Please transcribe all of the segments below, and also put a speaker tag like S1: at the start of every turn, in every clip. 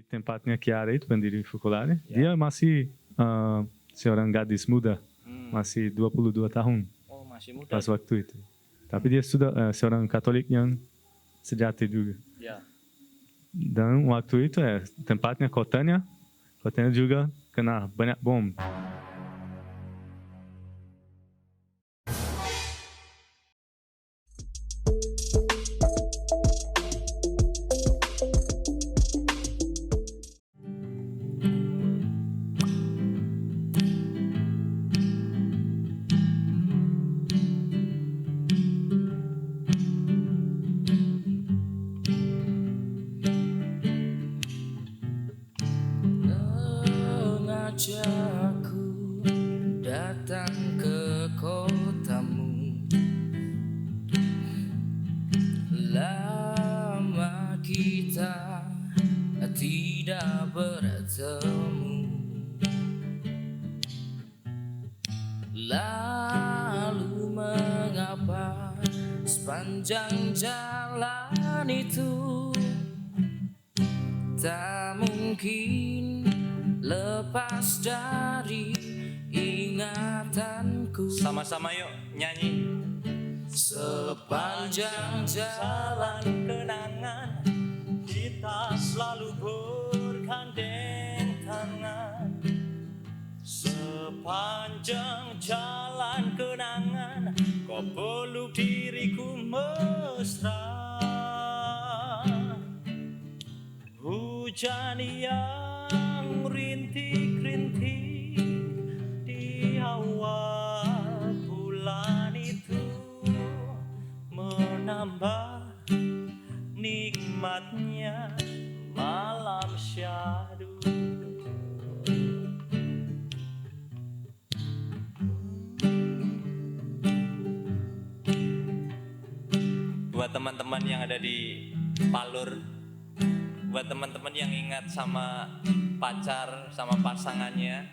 S1: tempatnya Chiara itu pendiri Focolare, dia masih seorang gadis muda, masih 22 tahun
S2: Oh, masih muda.
S1: pas waktu itu. Tapi dia sudah seorang Katolik yang sejati juga.
S2: Ya.
S1: Dan waktu itu tempatnya kotanya juga kena banyak bom.
S3: Mengajakku datang ke kotamu, lama kita tidak bertemu. Lalu mengapa sepanjang jalan itu tak mungkin lepas dari ingatanku.
S2: Sama-sama yuk nyanyi.
S3: Sepanjang jalan
S2: kenangan kita selalu bergandeng tangan. Sepanjang jalan kenangan kau peluk diriku mesra. Hujan yang rintik-rintik di awal bulan itu menambah nikmatnya malam syahdu. Buat teman-teman yang ada di Palur, buat teman-teman yang ingat sama pacar, sama pasangannya,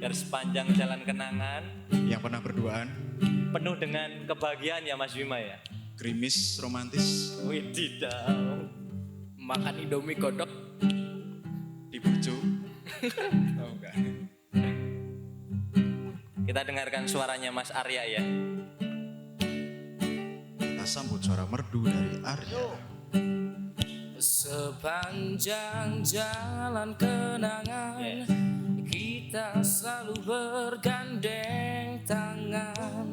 S2: biar sepanjang jalan kenangan
S4: yang pernah berduaan
S2: penuh dengan kebahagiaan ya Mas Bima ya.
S4: gerimis romantis
S2: Wididau.
S3: makan Indomie godok.
S4: di Burjo. Oh enggak.
S2: Kita dengarkan suaranya Mas Arya ya.
S4: Kita sambut suara merdu dari Arya.
S3: Sepanjang jalan kenangan kita selalu bergandeng tangan.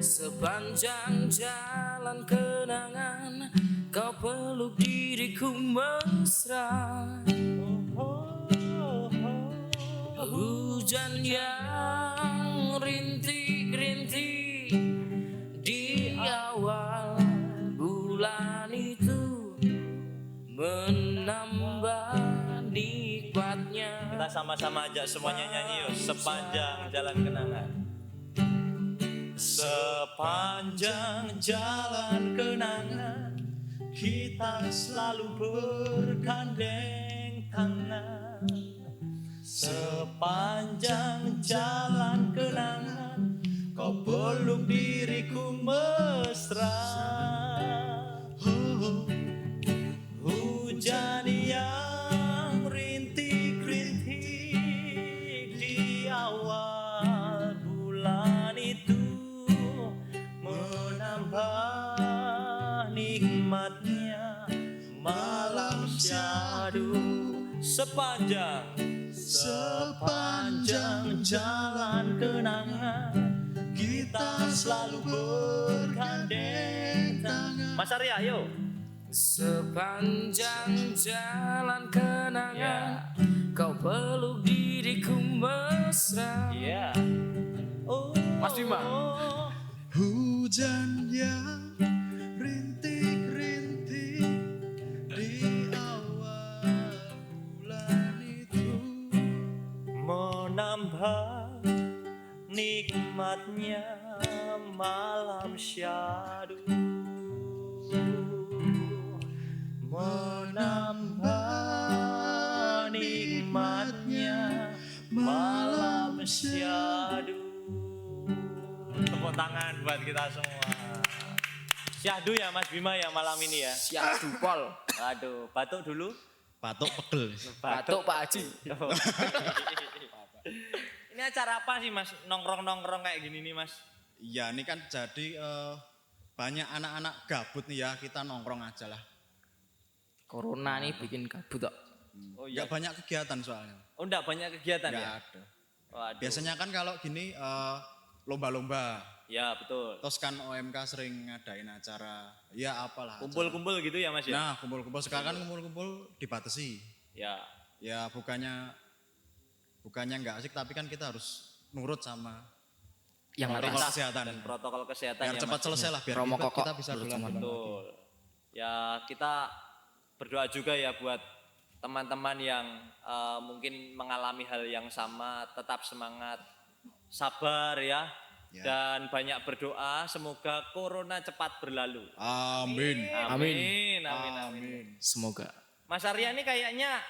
S3: Sepanjang jalan kenangan kau peluk diriku mesra. Hujan yang rintik-rintik di awal bulan itu menambah nikmatnya.
S2: Kita sama-sama aja semuanya nyanyi yuk. Sepanjang jalan kenangan. Sepanjang jalan kenangan kita selalu bergandeng tangan. Sepanjang jalan kenangan kau peluk diriku mesra. Hujan yang rintik-rintik di awal bulan itu menambah nikmatnya malam syahdu. Sepanjang jalan kenangan kita selalu bergandeng tangan. Mas Arya yuk.
S3: Sepanjang jalan kenangan kau peluk diriku mesra.
S2: Iya. Oh,
S3: Mas Bima.
S4: Hujan yang rintik-rintik di awal bulan itu
S2: menambah nikmatnya malam syahdu. Menambah nikmatnya malam syahdu. Tepuk tangan buat kita semua. Syahdu ya Mas Bima ya malam ini ya.
S3: Syahdu pol.
S2: Aduh, batuk dulu.
S4: Batuk pegel.
S3: Batuk Pak Haji.
S2: Oh. Ini acara apa sih Mas? Nongkrong-nongkrong kayak gini nih Mas?
S4: Iya, ini kan jadi banyak anak-anak gabut nih ya, kita nongkrong aja lah.
S3: Corona nih bikin kabut kok.
S2: Oh
S4: Nggak banyak kegiatan soalnya.
S2: Oh enggak banyak kegiatan
S4: Nggak
S2: ya?
S4: ada.
S2: Waduh.
S4: Biasanya kan kalau gini lomba-lomba.
S2: Ya betul.
S4: Terus kan OMK sering ngadain acara, ya apalah.
S2: Kumpul-kumpul gitu ya Mas ya?
S4: Nah, kumpul-kumpul sekarang kan kumpul-kumpul dibatasi.
S2: Ya.
S4: Ya bukannya nggak asik, tapi kan kita harus nurut sama
S3: Yang
S4: protokol
S3: atas.
S4: kesehatan.
S2: Dan protokol kesehatan
S4: Biar
S2: ya
S4: cepat
S2: Mas.
S4: selesai lah, biar
S3: Romo
S4: kita
S3: kokok
S4: bisa
S3: nurut
S4: bulan
S3: sama
S2: Betul. Ya kita berdoa juga ya buat teman-teman yang mungkin mengalami hal yang sama, tetap semangat, sabar ya.
S4: Ya.
S2: Dan banyak berdoa semoga corona cepat berlalu.
S4: Amin.
S2: Amin. Amin. Amin.
S3: Semoga.
S2: Mas Arya ini kayaknya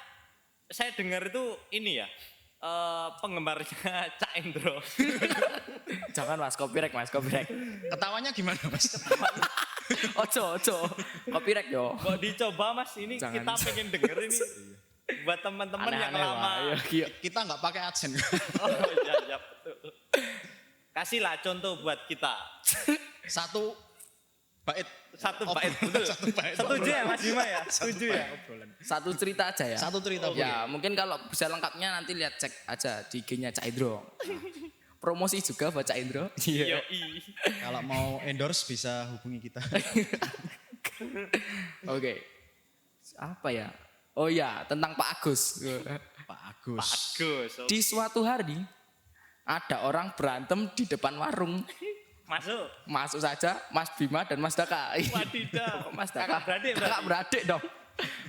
S2: saya dengar itu ini ya penggemarnya Cak Endro.
S3: Jangan Mas, copyright Mas, copyright.
S4: Ketawanya gimana Mas?
S3: Ojo. Copyright yo.
S2: Kok dicoba Mas ini
S3: Jangan.
S2: kita pengen denger ini buat teman-teman yang
S3: Aneh-aneh,
S2: lama.
S3: Wak. Iya.
S4: Kita nggak pakai adsense.
S2: Oh iya betul. Kasihlah contoh buat kita.
S4: Satu bait.
S2: Satu bait betul.
S4: Satu bait.
S2: Setuju ya Mas Bima ya? Setuju ya?
S3: Satu cerita aja ya.
S4: Satu cerita
S3: Ya, mungkin kalau bisa lengkapnya nanti lihat cek aja di IG-nya Cak Indro. Promosi juga buat Cak Indro. Iya.
S2: Yoi.
S4: Kalau mau endorse bisa hubungi kita.
S3: Oke. Apa ya? Oh ya, tentang Pak Agus.
S4: Pak Agus.
S2: Bagus.
S3: Di suatu hari ada orang berantem di depan warung.
S2: Masuk.
S3: Masuk saja Mas Bima dan Mas Daka.
S2: Wadidaw.
S3: Mas Daka.
S2: Kakak beradik berarti?
S3: Kakak beradik dong.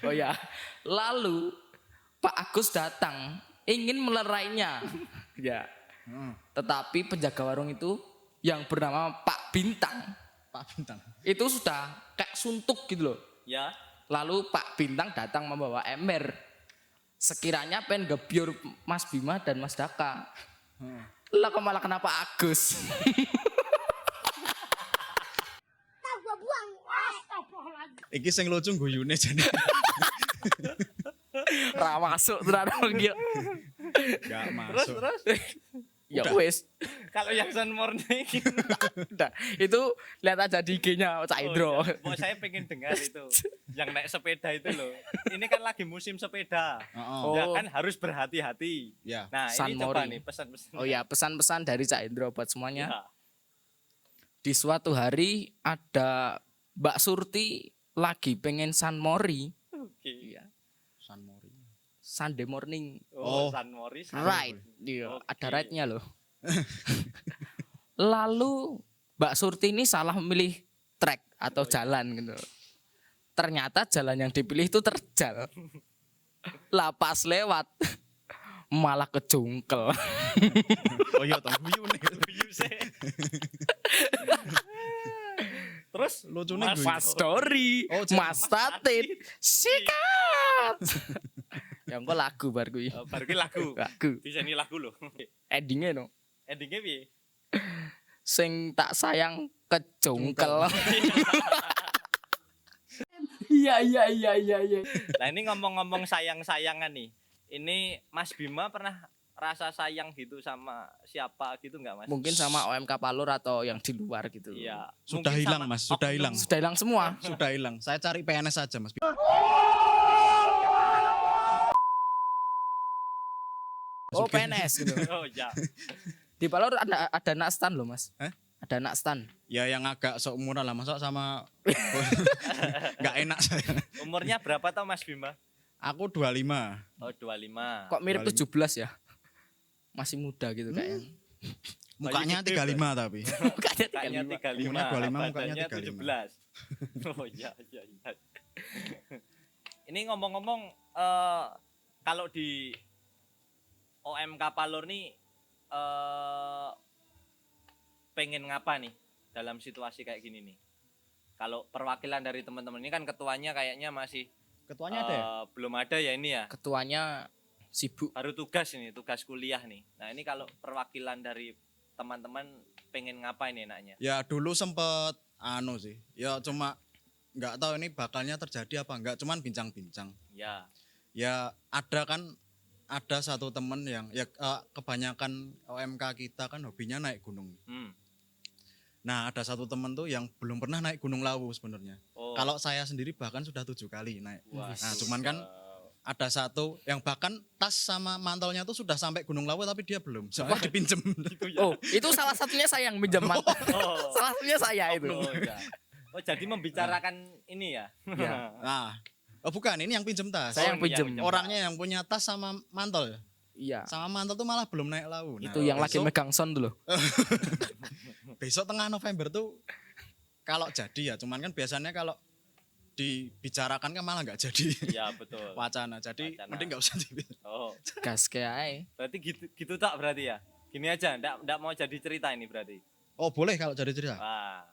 S3: Oh ya. Lalu Pak Agus datang ingin melerainya. Ya. Tetapi penjaga warung itu yang bernama Pak Bintang
S4: Pak Bintang.
S3: itu sudah kayak suntuk gitu loh.
S2: Ya.
S3: Lalu Pak Bintang datang membawa ember. Sekiranya pengen gebyur Mas Bima dan Mas Daka. Lah kok malah kenapa Agus?
S4: Iki sing lucu guyune jane.
S3: Ra masuk terus gila.
S4: Enggak
S2: Terus
S4: masuk.
S2: terus.
S3: Ya
S4: Udah.
S3: wes.
S2: Kalau yang Sun Morning
S3: Udah, itu lihat aja di IG-nya Cak Indro.
S2: Mau saya pengen dengar itu yang naik sepeda itu loh. Ini kan lagi musim sepeda.
S4: Oh.
S2: Ya
S3: Oh.
S2: kan harus berhati-hati.
S4: Ya.
S2: Nah
S3: Sun
S2: ini coba
S3: Mori.
S2: nih pesan-pesan.
S3: Oh ya, pesan-pesan dari Cak Indro buat semuanya.
S2: Ya.
S3: Di suatu hari ada Mbak Surti lagi pengen Sun Mori.
S2: Oke.
S3: Iya.
S4: San Mori.
S3: Sunday morning.
S2: Oh,
S4: Oh.
S2: Sun Mori.
S3: Right. Iya,
S2: Oke.
S3: ada right-nya loh. Lalu Mbak Surti ini salah memilih trek atau jalan gitu. Ternyata jalan yang dipilih itu terjal. Lah pas lewat malah kejungkel.
S4: Oh iya toh guyune.
S2: Guyu sih. Terus
S4: Lucune
S2: Mas-
S4: guyu.
S3: Mas Story,
S4: Oh, jadi
S3: Mas Tatit, sikat. Ya engko lagu bar kuwi.
S2: Baru ki lagu.
S3: Lagu.
S2: Bisa nih lagu loh.
S3: Endingnya no.
S2: Endingnya piye?
S3: Sing tak sayang kejungkel. Iya.
S2: Nah ini ngomong-ngomong sayang-sayangan nih. Ini Mas Bima pernah rasa sayang gitu sama siapa gitu nggak Mas?
S3: Mungkin sama OMK Palur atau yang di luar gitu.
S2: Iya.
S4: Sudah
S2: Mungkin
S4: hilang
S2: sama
S4: Mas, sudah
S2: oknum.
S4: hilang.
S3: Sudah hilang semua.
S4: Sudah hilang. Saya cari PNS aja Mas.
S3: Oh PNS gitu.
S2: Oh ya.
S3: Di Palur ada anak stan loh Mas.
S4: Hah?
S3: Ada anak stan.
S4: Ya yang agak seumuran lah, masa sama nggak enak saya.
S2: Umurnya berapa tau Mas Bima?
S4: Aku 25.
S2: Oh 25.
S3: Kok mirip
S4: 25.
S3: 17 ya? Masih muda gitu kayaknya.
S4: Mukanya
S2: gede,
S4: 35 tapi.
S3: Mukanya
S2: Kayaknya
S3: 35.
S2: 35,
S4: Umurnya 25, mukanya
S2: badannya
S4: 35.
S2: 17. Oh iya. Ini ngomong-ngomong kalau di OMK Palur nih pengen ngapa nih dalam situasi kayak gini nih? Kalau perwakilan dari teman-teman ini kan ketuanya kayaknya masih
S4: Ketuanya ada ya?
S2: belum ada ya ini ya.
S3: Ketuanya sibuk.
S2: Baru tugas ini, tugas kuliah nih. Nah, ini kalau perwakilan dari teman-teman pengen ngapain enaknya?
S4: Ya dulu sempet anu sih. Ya cuma nggak tahu ini bakalnya terjadi apa enggak, cuman bincang-bincang.
S2: Ya.
S4: Ya ada satu temen yang ya kebanyakan OMK kita kan hobinya naik gunung. Nah ada satu temen tuh yang belum pernah naik Gunung Lawu sebenarnya.
S2: Oh.
S4: Kalau saya sendiri bahkan sudah 7 kali naik.
S2: Wah,
S4: Nah cuman kan ada satu yang bahkan tas sama mantolnya tuh sudah sampai Gunung Lawu tapi dia belum. Soalnya dipinjem.
S3: Oh, itu salah satunya saya yang minjam mantan. Salah satunya saya itu.
S2: Oh, iya. Oh, jadi membicarakan ini ya.
S3: Iya.
S4: Nah, oh bukan, ini yang pinjem tas.
S3: Saya yang pinjem.
S4: Orangnya yang punya tas sama mantol.
S3: Iya.
S4: Sama mantol tuh malah belum naik Lawu. Nah,
S3: Itu yang lagi megang sound dulu.
S4: besok tengah November tuh kalau jadi ya, cuman kan biasanya kalau dibicarakan kan malah nggak jadi.
S2: Iya, betul.
S4: Wacana. Jadi
S2: Wacana.
S4: mending nggak usah
S2: Oh,
S3: Gas kayak.
S2: berarti gitu tak berarti ya. Gini aja, ndak mau jadi cerita ini berarti.
S4: Oh boleh kalau jadi cerita.
S2: Wah.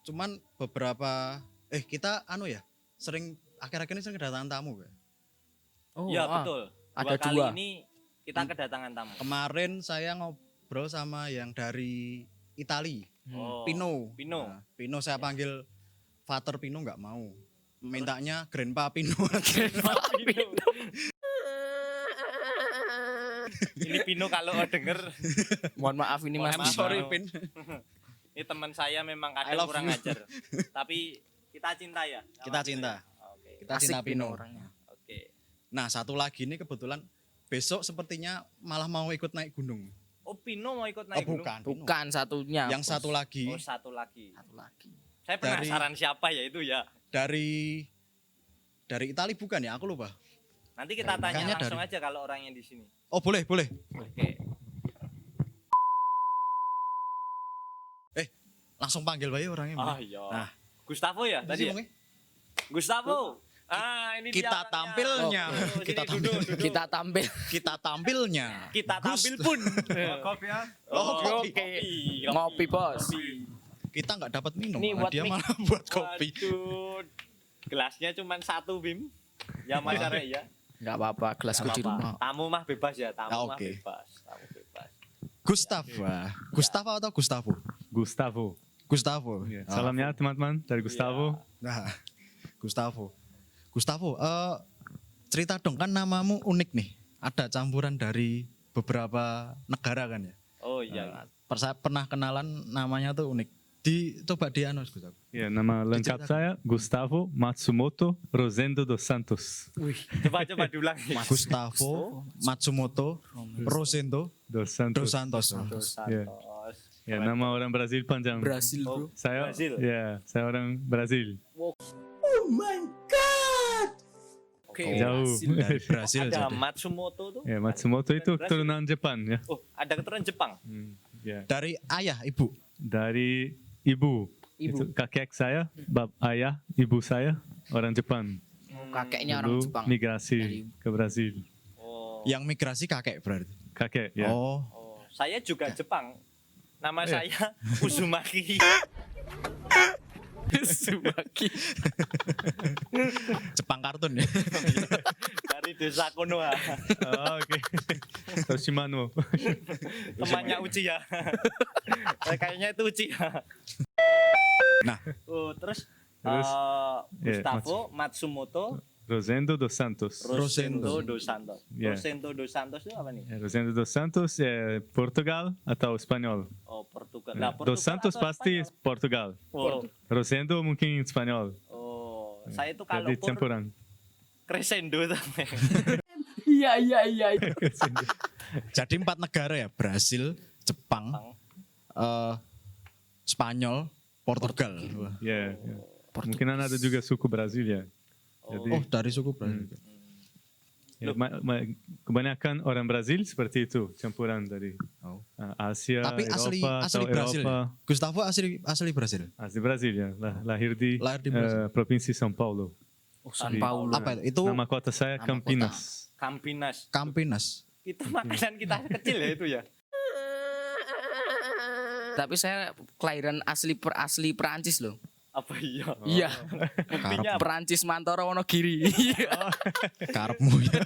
S4: Cuman beberapa kita ya sering akhir-akhir ini sering kedatangan tamu ya.
S3: Oh,
S2: Iya, betul.
S3: ada
S2: kali
S3: dua.
S2: ini kita kedatangan tamu.
S4: Kemarin saya ngobrol sama yang dari Itali,
S2: Oh,
S4: Pino.
S2: Pino.
S4: Nah, Pino saya panggil Vater Pino nggak mau. Mintanya Grandpa Pino.
S2: Ini Pino kalau denger,
S3: Mohon maaf ini Mas.
S2: Mohon maaf.
S4: Sorry
S2: Pino.
S4: Pin.
S2: ini teman saya memang
S4: I
S2: kadang
S4: love
S2: kurang
S4: you.
S2: ngajar. Tapi kita cinta ya. sama
S4: Kita
S2: Pino
S4: cinta.
S2: ya? Oke.
S4: Kita
S3: Asik
S4: cinta
S3: Pino
S4: Pino.
S3: orangnya.
S2: Oke.
S4: Nah satu lagi nih kebetulan besok sepertinya malah mau ikut naik gunung.
S2: Oh, Pino mau ikut naik gunung?
S4: Bukan. Pino.
S3: Bukan satunya.
S4: Yang satu lagi
S2: Oh, satu lagi.
S3: Satu lagi.
S2: Saya penasaran siapa ya itu ya.
S4: dari Itali bukan ya? Aku lupa.
S2: Nanti kita tanya
S4: Kayaknya
S2: langsung aja kalau orangnya di sini.
S4: Oh boleh.
S2: Oke.
S4: Langsung panggil bayi orangnya.
S2: Ah
S4: Mbak.
S2: iya.
S4: Nah.
S2: Gustavo ya tadi ya? Gustavo. Ah, ini
S4: Kita
S2: dia orangnya.
S4: tampilnya.
S2: Oh, sini
S4: Kita
S2: duduk, duduk.
S3: Kita tampil.
S4: Kita tampilnya.
S2: Kita tampil pun.
S5: Kopi ya.
S4: Oh,
S3: oke. Ngopi, Bos.
S4: Kita nggak dapat minum.
S2: Ini buat
S4: dia
S2: mix.
S4: malah buat kopi.
S2: Waduh. Gelasnya cuma satu, Bim. Ya Mas Arek ya.
S3: Enggak apa-apa, gelasku
S2: Nggak
S3: di
S2: apa-apa.
S3: rumah.
S2: Tamu mah bebas ya, tamu
S4: Ah,
S2: mah
S4: oke.
S2: bebas. Tamu bebas.
S4: Gustavo atau Gustavo?
S1: Gustavo.
S4: Gustavo.
S1: Ya, salamnya teman-teman dari Gustavo.
S4: Nah, Gustavo, cerita dong, kan namamu unik nih. Ada campuran dari beberapa negara kan ya.
S2: Oh iya.
S4: Saya pernah kenalan namanya tuh unik. Coba Gustavo.
S1: Ya, nama lengkap saya Gustavo Matsumoto Rosendo dos Santos.
S2: Coba diulang.
S4: Gustavo Matsumoto Rosendo
S1: Dos
S4: dos
S1: Santos.
S4: Santos.
S1: Ya. Ya, nama orang Brazil panjang.
S3: Brasil,
S2: Oh,
S3: Bro.
S1: Saya
S2: Brazil.
S1: Ya, saya orang Brazil.
S3: Oke.
S1: Jauh.
S4: Dari Brasil
S2: Ada
S4: jadi.
S2: Matsumoto tuh.
S1: Ya, Matsumoto itu
S2: Brazil.
S1: keturunan Jepang ya.
S2: Oh, ada keturunan Jepang.
S1: Ya.
S4: Dari ayah, ibu.
S1: Dari ibu. Itu kakek saya, ayah, ibu saya orang Jepang.
S3: Kakeknya orang
S1: Dulu
S3: Jepang.
S1: migrasi ke Brazil.
S2: Oh.
S4: Yang migrasi kakek berarti.
S1: Kakek ya.
S4: Oh,
S2: Oh, saya juga Jepang. Nama
S1: ya.
S2: saya Uzumaki.
S3: Subaki.
S4: Jepang kartun ya.
S2: Dari desa Konoha.
S1: Oh, oke. Toshimano.
S2: Temannya Uchi ya. Kayaknya itu Uchi ya.
S4: Nah.
S2: Oh, terus,
S1: Terus,
S2: Gustavo Matsumoto
S1: Rosendo dos Santos.
S2: Rosendo dos Santos.
S1: Ya.
S2: Rosendo dos Santos itu apa nih?
S1: Ya, Rosendo dos Santos Portugal atau Spanyol.
S2: Oh, Portugal.
S1: Ya,
S2: Nah, Portugal
S1: dos Santos
S2: atau
S1: pasti
S2: Spanyol?
S1: Portugal.
S2: Oh,
S1: Rosendo mungkin Spanyol.
S2: oh. Saya itu kalau
S1: Jadi campuran.
S2: crescendo tuh.
S3: Iya.
S4: Jadi 4 negara ya, Brasil, Jepang, Spanyol, Portugal. Wah.
S1: Ya. ya. Mungkin ada juga suku Brazil ya. Jadi,
S4: Oh, dari suku Brasil.
S1: ya, kebanyakan orang Brazil seperti itu, campuran dari
S4: Oh.
S1: Asia,
S4: Tapi asli
S1: Eropa, atau
S4: Brasil.
S1: Eropa.
S4: Ya? Gustavo asli Brasil.
S1: Asli Brasil ya, lahir di,
S4: Lahir di Brasil.
S1: provinsi São Paulo.
S3: San Paulo.
S4: Apa itu?
S1: Nama kota saya
S3: Nama
S1: Campinas.
S2: Campinas.
S4: Campinas.
S2: Itu makanan kita kecil ya itu ya.
S3: Tapi saya kelahiran asli Perancis loh.
S2: Apa iya?
S3: Iya.
S2: Buktinya apa?
S3: Perancis Mantoro Wonogiri.
S4: Karepmu ya.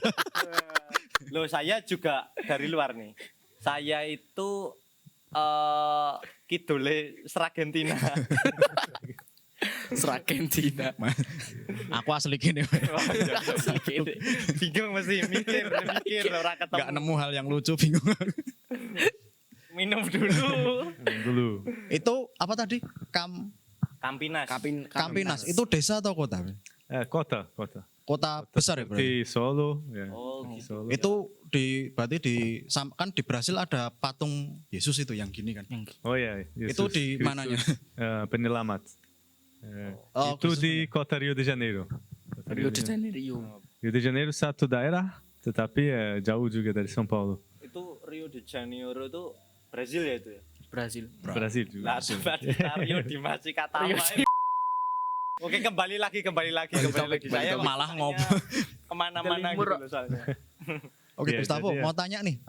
S2: Loh, saya juga dari luar nih. Saya itu kidole Sragentina.
S3: Argentina.
S4: Aku asli gini.
S2: Bingung mesti mikir ora ketemu.
S4: Gak nemu hal yang lucu, bingung.
S2: Minum dulu.
S1: Dulu.
S4: Itu apa tadi?
S2: Kampinas.
S4: Kampinas. Itu desa atau kota?
S1: Kota.
S4: Kota besar ya berarti?
S1: Di Solo. Ya.
S2: Oh,
S1: Di
S2: gitu.
S1: Solo.
S4: Itu berarti kan di Brasil ada patung Yesus itu yang gini kan.
S1: Oh ya.
S4: Itu di mananya?
S1: Penyelamat.
S4: Oh,
S1: Itu
S4: Kristus
S1: di kota Rio de Janeiro. Kota
S3: Rio de Janeiro.
S1: Rio de Janeiro satu daerah, tetapi jauh juga dari São Paulo.
S2: Itu Rio de Janeiro itu Brazil ya itu ya?
S3: Brasil.
S1: Brasil juga.
S2: Lah coba kita Rio di masih kata Oke, kembali lagi. Saya
S4: malah
S2: ngobrol kemana-mana gitu loh soalnya.
S4: Oke,
S1: Ya,
S4: Gustavo
S1: jadi
S4: mau tanya nih.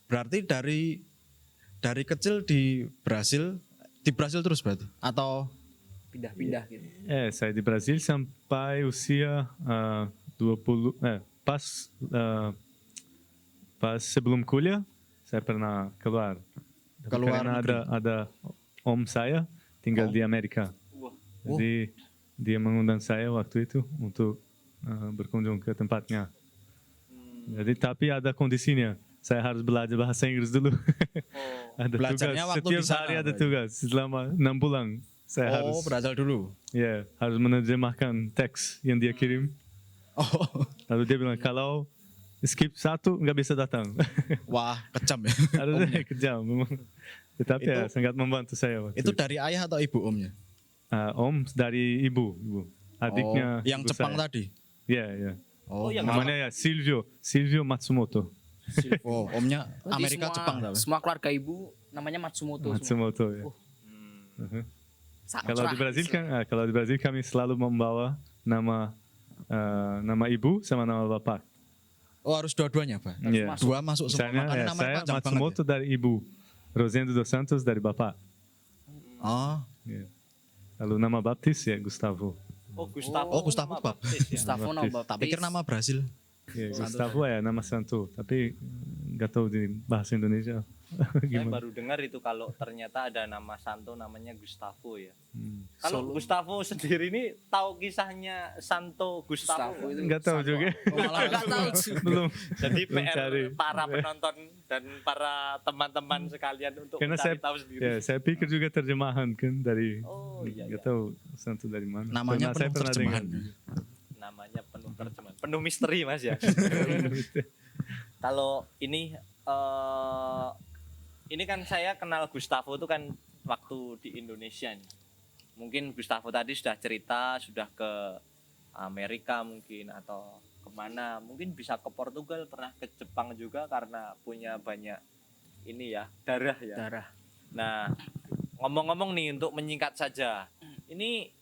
S4: Berarti dari kecil di Brasil terus berarti? Atau
S3: Pindah-pindah gitu.
S1: Saya di Brasil sampai usia 20, pas sebelum kuliah saya pernah keluar. Tapi
S4: Keluar
S1: karena
S4: negeri.
S1: ada om saya tinggal di Amerika.
S2: Wah.
S1: Jadi dia mengundang saya waktu itu untuk berkunjung ke tempatnya. Jadi tapi ada kondisinya. Saya harus belajar bahasa Inggris dulu. Ada
S4: Belajarnya
S1: tugas.
S4: waktu
S1: Setiap
S4: di sana,
S1: hari ada
S4: berarti?
S1: tugas. Selama 6 bulan saya harus
S4: Brazil dulu?
S1: harus menerjemahkan teks yang dia kirim.
S4: Oh,
S1: Lalu dia bilang kalau skip satu nggak bisa datang.
S4: wah kejam ya.
S1: Harusnya kejam memang. Tetapi
S4: Itu-
S1: sangat membantu saya waktu
S4: Itu dari ayah atau ibu omnya?
S1: Om dari ibu. Adiknya
S4: yang
S1: ibu
S4: Jepang
S1: saya.
S4: tadi?
S1: Iya.
S4: Oh,
S2: yang
S1: Namanya Silvio Matsumoto.
S4: omnya
S3: Berarti
S4: Amerika Jepang tapi.
S3: Semua keluarga ibu namanya Matsumoto.
S1: Matsumoto ya. Kalau di Brasil kalau di Brasil kami selalu membawa nama ibu sama nama bapak.
S4: Oh, harus dua-duanya, Pak.
S1: Iya.
S3: masuk.
S4: Dua masuk semua.
S1: Misalnya
S4: Makanya namanya
S1: saya
S4: panjang
S1: Matsumoto
S4: banget.
S1: dari ibu, Rosendo dos Santos dari bapak.
S4: Ya? Oh,
S1: Iya. Lalu nama baptis ya Gustavo.
S2: Oh, Gustavo.
S4: Oh, Gustavo
S2: nama
S4: Baptis.
S2: baptis ya?
S3: Gustavo
S1: Baptis.
S3: nama
S4: tak pikir nama Brasil.
S1: Ya, Gustavo ya nama santo, tapi nggak tahu di bahasa Indonesia
S2: Saya
S1: gimana.
S2: baru dengar itu kalau ternyata ada nama santo namanya Gustavo ya.
S1: Hmm.
S2: Kalau Gustavo sendiri ini tahu kisahnya Santo Gustavo
S3: Gustavo itu.
S1: Nggak tahu juga.
S3: Nggak tahu.
S1: Belum.
S2: Jadi
S1: Belum
S2: PR
S1: cari.
S2: para penonton dan para teman-teman sekalian untuk
S1: Karena
S2: mencari
S1: saya
S2: tahu sendiri.
S1: saya pikir juga terjemahan kan dari
S2: Oh iya,
S1: nggak
S2: iya.
S1: tahu santo dari mana.
S4: Namanya
S1: Saya
S4: penuh
S1: pernah
S4: terjemahan.
S1: dengar.
S2: Namanya penuh terjemahan, penuh misteri Mas ya. Kalau ini kan saya kenal Gustavo itu kan waktu di Indonesia nih. Mungkin Gustavo tadi sudah cerita sudah ke Amerika mungkin atau kemana, mungkin bisa ke Portugal, pernah ke Jepang juga karena punya banyak ini ya darah ya.
S3: Darah.
S2: Nah, ngomong-ngomong nih untuk menyingkat saja, ini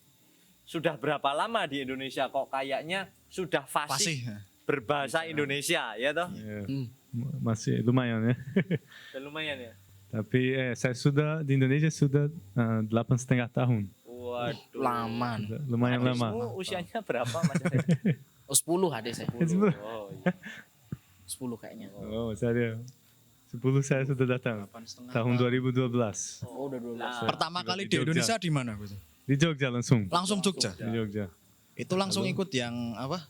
S2: sudah berapa lama di Indonesia kok kayaknya sudah fasih
S4: Fasih.
S2: berbahasa Indonesia ya toh?
S1: Ya,
S3: Hmm.
S1: masih lumayan ya.
S2: Dan lumayan ya.
S1: Tapi saya sudah di Indonesia sudah 8,5 tahun.
S2: Waduh.
S3: Lama.
S1: Lumayan lama.
S2: Adikmu usianya berapa Mas?
S3: Oh, 10 adik saya.
S2: Oh, iya.
S3: 10 kayaknya.
S1: Oh, saya 10 saya sudah datang. Tahun 2012.
S3: Oh, udah 12.
S2: Nah,
S4: Pertama kali
S1: Di
S4: di
S1: Jogja.
S4: Indonesia di mana, Gus?
S1: Di Jogja langsung.
S4: Langsung Jogja.
S1: Di Jogja.
S4: Itu langsung ikut yang apa?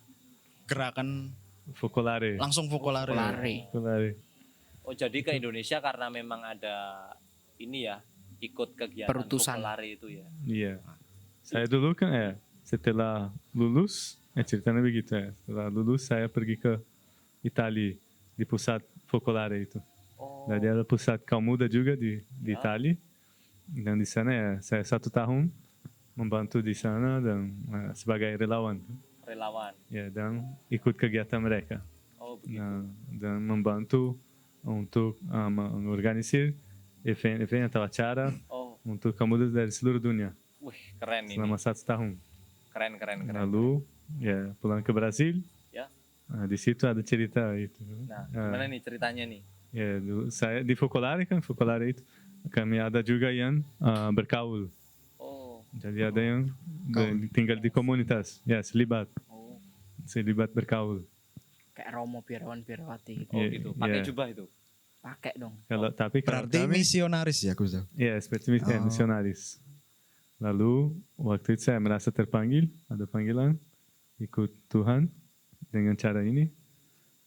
S4: Gerakan
S1: Focolare.
S4: langsung vokolare.
S3: Lari.
S1: Focolare.
S2: oh jadi ke Indonesia karena memang ada ini ya, ikut kegiatan
S3: Perutusan.
S2: Focolare itu ya.
S1: Iya. Saya dulu kan setelah lulus, ceritanya begitu ya. Setelah lulus saya pergi ke Italia di pusat Focolare itu.
S2: Oh.
S1: Jadi ada pusat kaum muda juga di Italia. Dan di sana ya saya 1 tahun membantu di sana dan sebagai relawan.
S2: Relawan.
S1: Ya, dan ikut kegiatan mereka.
S2: Oh, begitu.
S1: Nah, dan membantu untuk mengorganisir event-event atau acara
S2: Oh,
S1: untuk kaum muda dari seluruh dunia
S2: wih, keren ini.
S1: selama 1 tahun.
S2: Keren.
S1: Lalu ya pulang ke Brasil.
S2: Ya.
S1: Nah, di situ ada cerita itu.
S2: Nah, gimana nih ceritanya nih?
S1: Ya, dulu saya di Focolare kan, Focolare itu kami ada juga yang berkaul.
S2: Oh,
S1: Jadi ada yang tinggal di komunitas, ya selibat berkaul.
S3: Kayak Romo Biarawan-Biarawati gitu.
S2: oh
S1: Iya,
S2: gitu. Pakai
S1: iya.
S2: jubah itu.
S3: Pakai dong.
S1: Kalau tapi kalau
S4: Berarti
S1: kami,
S4: misionaris ya, Gus?
S1: ya seperti misionaris. Lalu waktu itu saya merasa terpanggil, ada panggilan, ikut Tuhan dengan cara ini.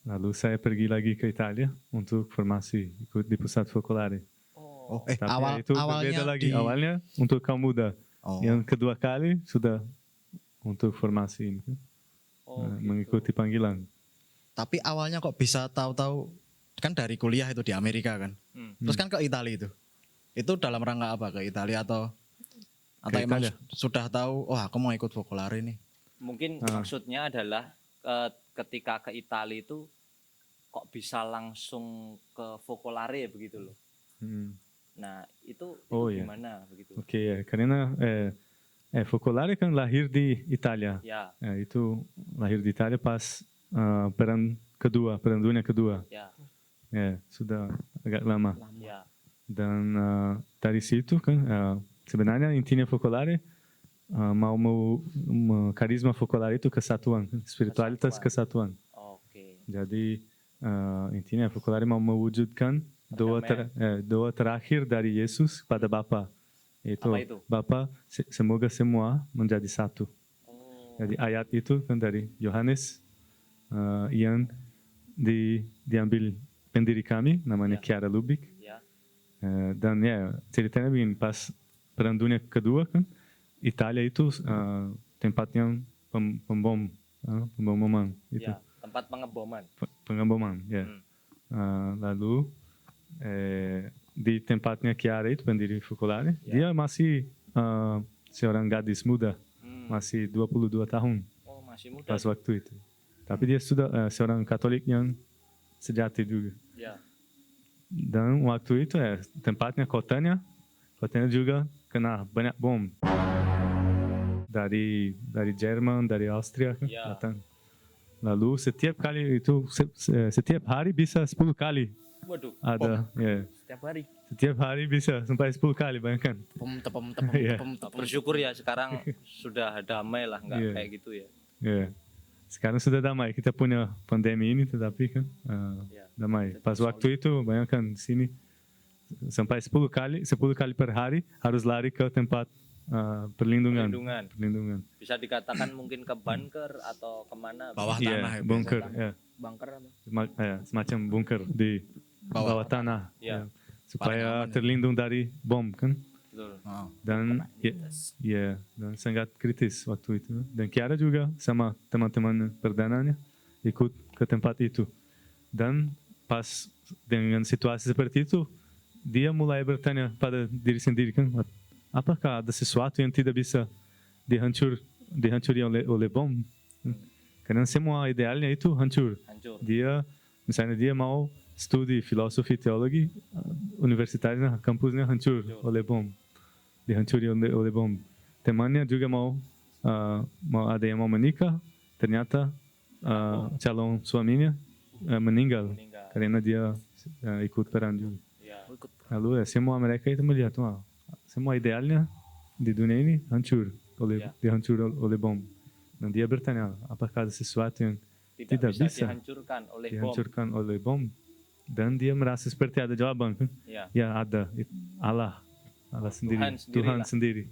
S1: Lalu saya pergi lagi ke Italia untuk formasi, ikut di pusat fokolare.
S4: Oh,
S1: Tapi itu berbeda lagi. Awalnya untuk kaum muda. Yang kedua kali sudah untuk formasi ini. Mengikuti panggilan.
S4: Tapi awalnya kok bisa tahu-tahu kan dari kuliah itu di Amerika kan. Terus kan ke Italia itu. Itu dalam rangka apa, ke Italia atau emang
S1: Italia.
S4: sudah tahu, oh aku mau ikut fokolare nih.
S2: Mungkin maksudnya adalah ketika ke Italia itu kok bisa langsung ke fokolare begitu loh. Nah itu gimana begitu?
S1: Oke, karena fokolare kan lahir di Italia.
S2: Ya.
S1: Itu lahir di Italia pas perang dunia kedua.
S2: Ya.
S1: Sudah agak lama.
S2: Ya.
S1: Dan dari situ kan sebenarnya intinya fokolare mau karisma fokolare itu kesatuan, spiritualitas kesatuan.
S2: Oke.
S1: Jadi intinya fokolare mau mewujudkan doa terakhir dari Yesus pada Bapa. Itu Bapa semoga semua menjadi satu. Jadi ayat itu kan dari Yohanes yang diambil pendiri kami namanya Chiara Lubik. Dan ceritanya begini, pas perang dunia kedua kan Italia itu tempat yang pemboman itu.
S2: Ya, tempat pengeboman.
S1: Pengeboman, ya. Lalu di tempatnya Chiara itu pendiri fokolare, dia masih seorang gadis muda, masih 22 tahun.
S2: Oh, masih muda.
S1: Pas waktu itu. Tapi dia sudah seorang Katolik yang sejati juga.
S2: Ya.
S1: Dan waktu itu tempatnya kotanya juga kena banyak bom dari Jerman, dari Austria kan, datang. Lalu setiap kali itu setiap hari bisa 10 kali.
S2: Waduh.
S1: Ada
S2: Setiap hari.
S1: Setiap hari bisa sampai 10 kali bayangkan.
S2: Bersyukur ya sekarang sudah damai lah, nggak kayak gitu ya.
S1: Sekarang sudah damai, kita punya pandemi ini tetapi kan damai. Pas waktu itu bayangkan sini sampai 10 kali per hari harus lari ke tempat perlindungan.
S2: Bisa dikatakan mungkin ke bunker atau kemana?
S4: Bawah tanah.
S1: Bunker.
S3: Bunker apa?
S1: Semacam bunker di bawah tanah. Supaya terlindung dari bom kan. Dan dan sangat kritis waktu itu. Dan Chiara juga sama teman-teman perdananya ikut ke tempat itu. Dan pas dengan situasi seperti itu, dia mulai bertanya pada diri sendiri kan, apakah ada sesuatu yang tidak bisa dihancuri oleh bom? Karena semua idealnya itu hancur. Misalnya dia mau studi filosofi teologi, universitasnya, kampusnya hancur oleh bom. Dihancuri oleh bom. Temannya juga mau ada yang mau menikah, ternyata calon suaminya meninggal karena dia ikut perang juga. Lalu semua mereka itu melihat, semua idealnya di dunia ini dihancur oleh bom. Dan dia bertanya, apakah ada sesuatu yang tidak bisa dihancurkan oleh bom? Dan dia merasa seperti ada jawaban kan? Ya ada, Allah sendiri, Tuhan sendiri.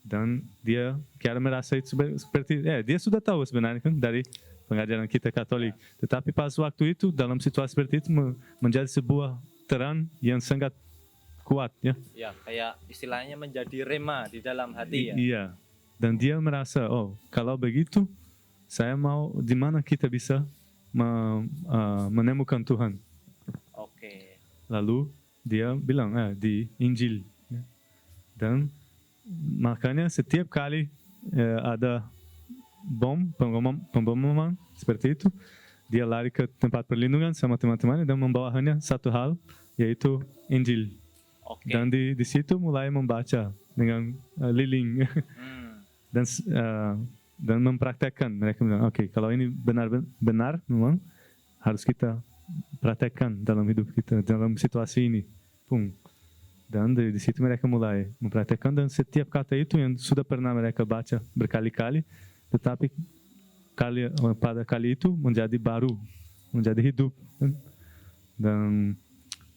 S1: Dan dia Chiara merasa itu seperti dia sudah tahu sebenarnya kan dari pengajaran kita Katolik. Tetapi pas waktu itu dalam situasi seperti itu menjadi sebuah terang yang sangat kuat ya.
S2: Ya, kayak istilahnya menjadi rema di dalam hati ya.
S1: Iya. Dan dia merasa, kalau begitu saya mau di mana kita bisa menemukan Tuhan.
S2: Oke.
S1: Lalu dia bilang di Injil. Dan makanya setiap kali ada pemboman seperti itu, dia lari ke tempat perlindungan sama teman-temannya dan membawakannya satu hal, yaitu Injil. Dan di situ mulai membaca dengan lilin dan mempraktekkan. Mereka bilang, kalau ini benar memang harus kita praktekkan dalam hidup kita, dalam situasi ini. Dan di situ mereka mulai mempraktekkan, dan setiap kata itu yang sudah pernah mereka baca berkali-kali, tetapi pada kali itu menjadi baru, menjadi hidup.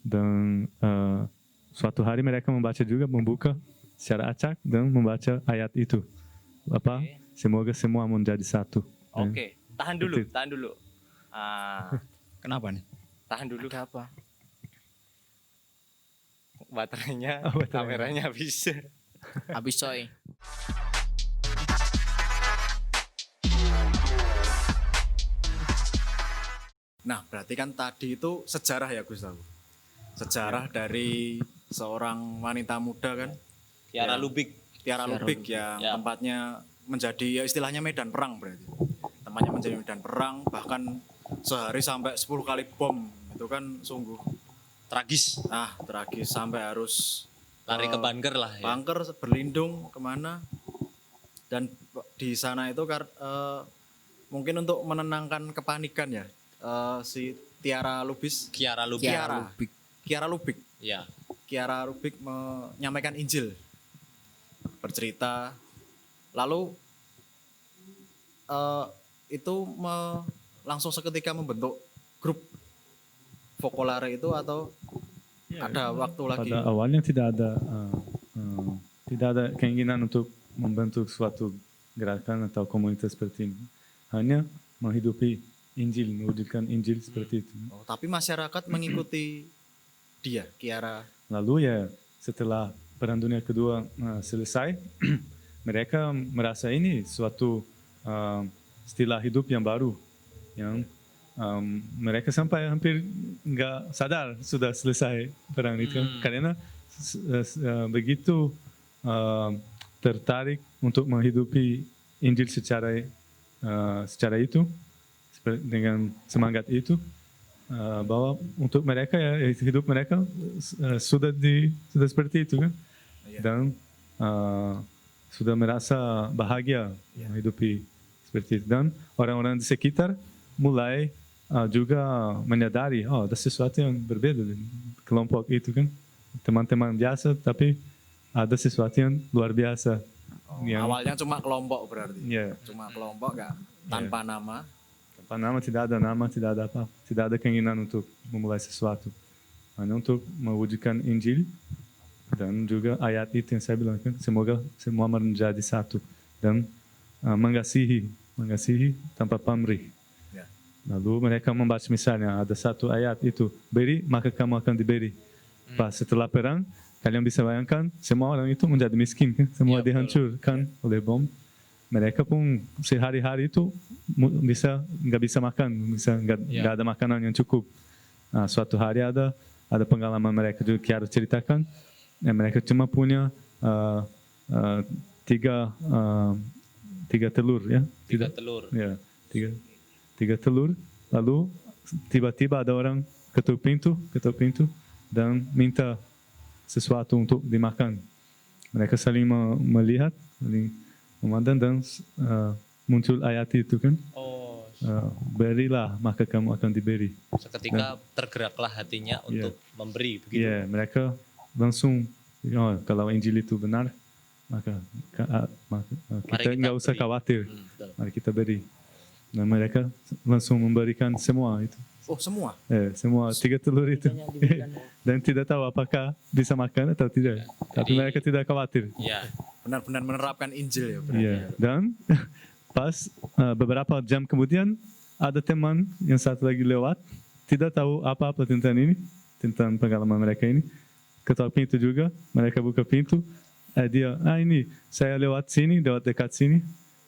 S1: Dan suatu hari mereka membaca juga, membuka secara acak dan membaca ayat itu. Apa? Semoga semua menjadi satu.
S2: Oke, tahan dulu,
S1: Itu.
S2: tahan dulu.
S4: Kenapa nih?
S2: Tahan dulu.
S3: Ada apa?
S2: Baterainya,
S1: Oh, baterainya.
S2: kameranya habis.
S3: Habis coy.
S4: Nah, berarti kan tadi itu sejarah ya Gustavo. Sejarah dari seorang wanita muda kan,
S2: Tiara
S4: Ya.
S2: Lubik.
S4: Tiara Lubik
S3: Lubik.
S4: yang
S2: Ya.
S4: tempatnya menjadi ya istilahnya medan perang berarti. Tempatnya menjadi medan perang, bahkan sehari sampai 10 kali bom. Itu kan sungguh
S2: Tragis.
S4: tragis sampai harus
S2: Lari ke bunker lah ya.
S4: bunker berlindung kemana. Dan di sana itu mungkin untuk menenangkan kepanikan ya, si Tiara Lubis,
S2: Kiara Lubik.
S4: Kiara Lubik
S2: Ya.
S4: Kiara Rubik menyampaikan Injil, bercerita, lalu itu langsung seketika membentuk grup Focolare itu atau ada waktu lagi?
S1: Pada awalnya tidak ada keinginan untuk membentuk suatu gerakan atau komunitas seperti ini. Hanya menghidupi Injil, mewujudkan Injil seperti itu.
S4: Oh, tapi masyarakat mengikuti dia, Kiara.
S1: Lalu ya setelah Perang Dunia Kedua selesai, mereka merasa ini suatu istilah hidup yang baru, yang mereka sampai hampir nggak sadar sudah selesai perang itu, karena begitu tertarik untuk menghidupi Injil secara itu, dengan semangat itu. Bahwa untuk mereka ya hidup mereka sudah seperti itu kan, dan sudah merasa bahagia menghidupi seperti itu, dan orang-orang di sekitar mulai juga menyadari ada sesuatu yang berbeda di kelompok itu kan, teman-teman biasa tapi ada sesuatu yang luar biasa. Yang,
S4: Awalnya cuma kelompok berarti,
S1: ya,
S4: cuma kelompok nggak tanpa nama.
S1: nama, tidak ada apa, tidak ada keinginan untuk memulai sesuatu, hanya untuk mewujudkan Injil dan juga ayat itu yang saya bilang kan, semoga semua menjadi satu dan mengasihi tanpa pamrih.
S4: Ya.
S1: Lalu mereka membaca misalnya ada satu ayat itu, beri maka kamu akan diberi. Pas setelah perang kalian bisa bayangkan semua orang itu menjadi miskin kan, semua
S2: Ya,
S1: dihancurkan oleh bom. Mereka pun sehari-hari itu nggak bisa makan, nggak ada makanan yang cukup. Suatu hari ada pengalaman mereka juga Kiara ceritakan, mereka cuma punya tiga telur ya,
S2: Tiga telur.
S1: ya tiga telur. Lalu tiba-tiba ada orang ketuk pintu dan minta sesuatu untuk dimakan. Mereka saling melihat, saling memandang, dan muncul ayat itu kan, berilah maka kamu akan diberi.
S2: Seketika tergeraklah hatinya untuk memberi begitu.
S1: Iya, mereka langsung kalau Injil itu benar maka kita nggak usah
S2: beri.
S1: khawatir,
S2: Betul.
S1: mari kita beri. Dan mereka langsung memberikan semua itu.
S4: Oh, semua.
S1: Semua tiga telur itu. Dan tidak tahu apakah bisa makan atau tidak. Tapi
S2: Jadi-
S1: mereka tidak khawatir.
S2: Ya.
S4: Benar-benar menerapkan Injil ya berarti.
S1: Iya. Dan pas beberapa jam kemudian ada teman yang satu lagi lewat, tidak tahu apa-apa tentang ini, tentang pengalaman mereka ini. Ketok pintu juga, mereka buka pintu. Dia, ini saya lewat dekat sini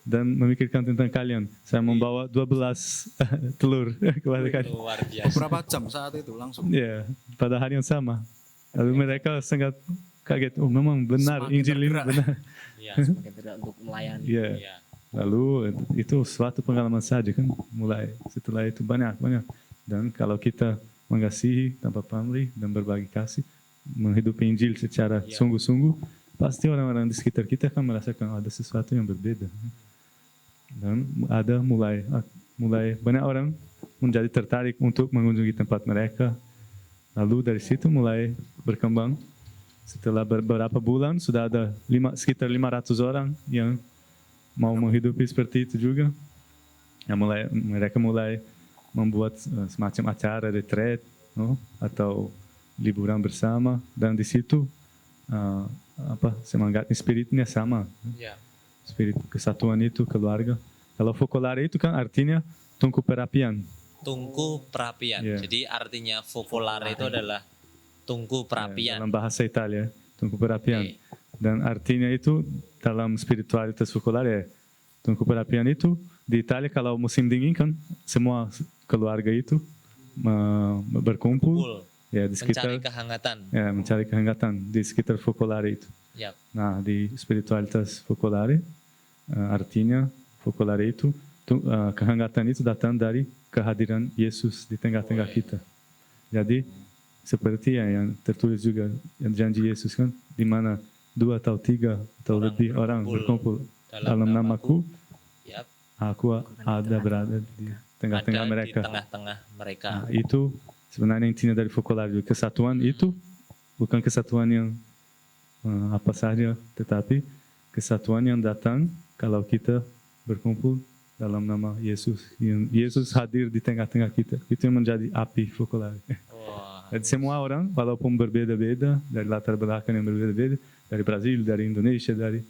S1: dan memikirkan tentang kalian. Saya membawa 12 telur kepada kalian.
S2: Luar biasa.
S4: Beberapa jam saat itu langsung.
S1: Ya, pada hari yang sama. Lalu mereka sangat kaget. Oh, memang benar
S4: Semakin
S1: Injil ini
S4: tergerak.
S1: benar.
S2: Ya.
S3: Semakin tidak untuk melayani.
S1: Iya.
S2: Ya.
S1: Lalu itu suatu pengalaman saja kan. Mulai setelah itu banyak. Dan kalau kita mengasihi tanpa pamrih dan berbagi kasih, menghidupi Injil secara sungguh-sungguh, pasti orang-orang di sekitar kita akan merasakan ada sesuatu yang berbeda. Dan ada mulai banyak orang menjadi tertarik untuk mengunjungi tempat mereka. Lalu dari situ mulai berkembang. Setelah beberapa bulan sudah ada sekitar 500 orang yang mau menghidupi seperti itu juga. Mereka mulai membuat semacam acara retreat atau liburan bersama, dan di situ semangat spiritnya sama.
S3: Ya.
S1: Spirit kesatuan itu keluarga. Kalau focolare itu kan artinya tungku perapian.
S2: Tungku perapian.
S1: Yeah.
S2: Jadi artinya focolare itu adalah tungku perapian.
S1: Dalam bahasa Italia, tungku perapian.
S2: Oke.
S1: Dan artinya itu dalam spiritualitas focolare, tungku perapian itu di Italia kalau musim dingin kan semua keluarga itu berkumpul.
S2: Kumpul,
S1: Ya di sekitar
S2: mencari kehangatan.
S1: ya mencari kehangatan di sekitar focolare itu.
S2: Yap.
S1: Nah di spiritualitas focolare artinya focolare itu kehangatan itu datang dari kehadiran Yesus di tengah-tengah kita. Jadi seperti yang tertulis juga yang janji Yesus kan, di mana 2 atau 3 atau
S2: Orang
S1: lebih orang berkumpul dalam namaku,
S2: Yap.
S1: aku ada berada di tengah-tengah
S2: Ada
S1: mereka.
S2: di tengah-tengah mereka.
S1: Nah, itu sebenarnya intinya dari focolare. Kesatuan itu bukan kesatuan yang apa saja, tetapi kesatuan yang datang kalau kita berkumpul dalam nama Yesus. Yang Yesus hadir di tengah-tengah kita. Itu yang menjadi api focolare.
S2: Wah.
S1: Dan semua orang, walaupun berbeda-beda, dari latar belakang yang berbeda-beda, dari Brasil, dari Indonesia, dari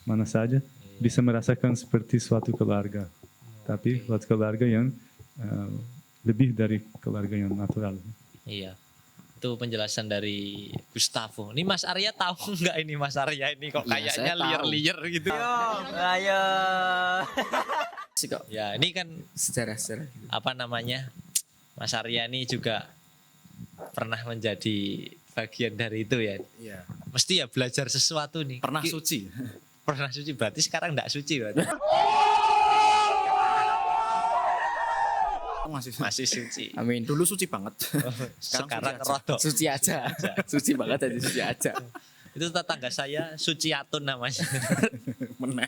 S1: mana saja, bisa merasakan seperti suatu keluarga. Tapi suatu keluarga yang lebih dari keluarga yang natural.
S2: Iya. Itu penjelasan dari Gustavo. Ini Mas Arya tahu nggak ini Mas Arya ini kok
S3: Iya,
S2: kayaknya
S3: saya tahu.
S2: liar-liar gitu.
S5: Ayo.
S3: Sih kok
S2: Ya, ini kan
S3: sejarah-sejarah.
S2: apa namanya? Mas Arya ini juga pernah menjadi bagian dari itu ya.
S4: Iya.
S2: Mesti ya belajar sesuatu nih.
S4: Pernah suci.
S2: Pernah suci berarti sekarang enggak suci berarti. Masih suci.
S3: Amin.
S4: Dulu suci banget.
S2: Sekarang
S4: suci aja.
S2: rodok.
S3: Suci aja. Suci banget aja, suci aja.
S2: Itu tetangga saya Suciatun namanya.
S4: Meneh.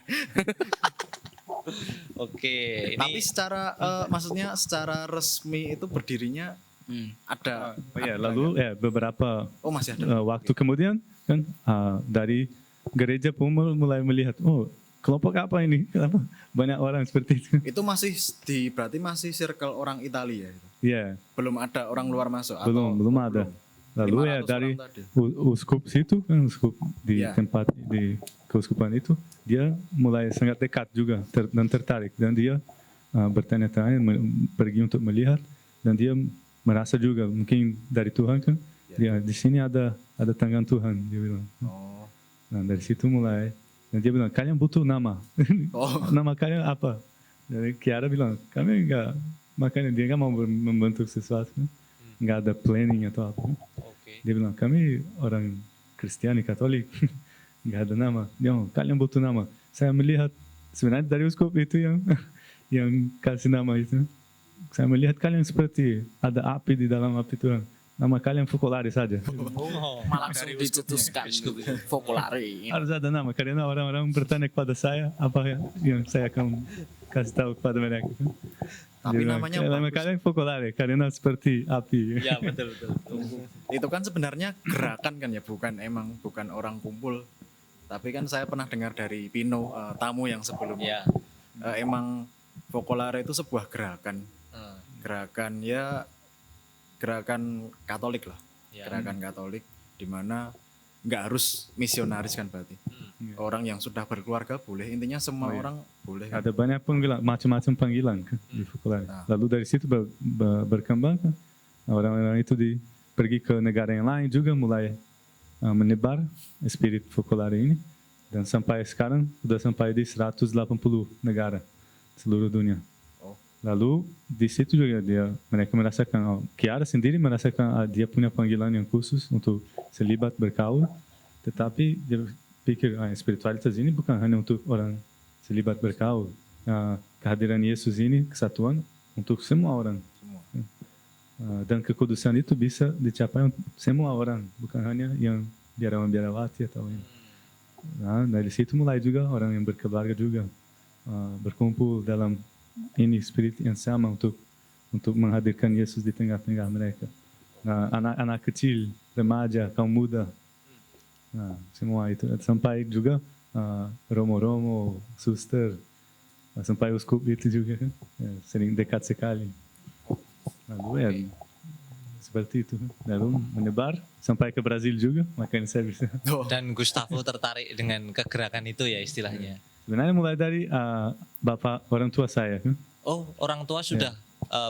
S2: Oke,
S4: Tapi
S2: ini
S4: secara maksudnya secara resmi itu berdirinya ada.
S1: Oh ya, lalu beberapa
S4: Oh masih ada.
S1: waktu kemudian kan dari gereja pun mulai melihat, oh kelompok apa ini? Kenapa banyak orang seperti itu?
S4: Itu masih berarti masih circle orang Italia itu.
S1: Ya,
S4: Belum ada orang luar masuk
S1: belum ada. Lalu
S4: 500
S1: ya dari
S4: orang tadi.
S1: uskup situ kan, uskup di
S4: Ya.
S1: tempat di keuskupan itu, dia mulai sangat dekat juga dan tertarik, dan dia bertanya-tanya, pergi untuk melihat, dan dia merasa juga mungkin dari Tuhan kan, dia di sini ada tangan Tuhan, dia bilang.
S4: Oh.
S1: Nah dari situ mulai, dan dia bilang kalian butuh nama.
S4: Oh.
S1: Nama kalian apa? Jadi Kiara bilang kami enggak, makanya dia enggak mau membentuk sesuatu, enggak ada planning atau apa.
S2: oke.
S1: Dia bilang kami orang Kristiani Katolik, enggak ada nama. Dia bilang kalian butuh nama. Saya melihat sebenarnya dari uskup itu yang kasih nama itu. Saya melihat kalian seperti ada api di dalam api Tuhan. Nama kalian focolare saja.
S2: Oh.
S3: Langsung dicetuskan focolare.
S1: Harus ada nama karena orang-orang bertanya kepada saya apa yang saya akan kasih tahu kepada mereka.
S4: Tapi
S1: Dia bilang,
S4: namanya
S1: nama
S4: bagus.
S1: kalian focolare karena seperti api.
S2: Ya, betul betul.
S4: Itu kan sebenarnya gerakan kan ya, bukan orang kumpul. Tapi kan saya pernah dengar dari Pino, tamu yang sebelumnya.
S2: Ya.
S4: Emang focolare itu sebuah gerakan.
S2: Hmm.
S4: Gerakan Katolik lah.
S2: Ya.
S4: Gerakan Katolik di mana nggak harus misionaris kan berarti. Orang yang sudah berkeluarga boleh, intinya semua
S1: Oh, iya.
S4: orang boleh. kan?
S1: Ada banyak panggilan, macam-macam panggilan kan, di focolare.
S4: Nah.
S1: Lalu dari situ berkembang kan, orang-orang itu pergi ke negara yang lain juga mulai menyebar spirit focolare ini, dan sampai sekarang sudah sampai di 180 negara seluruh dunia.
S4: Oh.
S1: Lalu di situ juga mereka merasakan, Kiara sendiri merasakan dia punya panggilan yang khusus untuk selibat berkaul, tetapi dia pikir spiritualitas ini bukan hanya untuk orang selibat berkaul. Kehadiran Yesus ini, kesatuan untuk semua orang.
S4: Semua.
S1: Dan kekudusan itu bisa dicapai untuk semua orang, bukan hanya yang biarawan-biarawati atau yang. Nah, dari situ mulai juga orang yang berkeluarga juga berkumpul dalam ini spirit yang sama untuk menghadirkan Yesus di tengah-tengah mereka. Nah, anak-anak kecil, remaja, kaum muda, nah, semua itu sampai juga romo-romo, suster, sampai uskup itu juga kan, sering dekat sekali. Lalu ya seperti itu. Lalu menyebar sampai ke Brazil juga, makanya saya bisa.
S2: Dan Gustavo tertarik dengan kegerakan itu ya istilahnya.
S1: Sebenarnya mulai dari bapak orang tua saya.
S2: Oh, orang tua sudah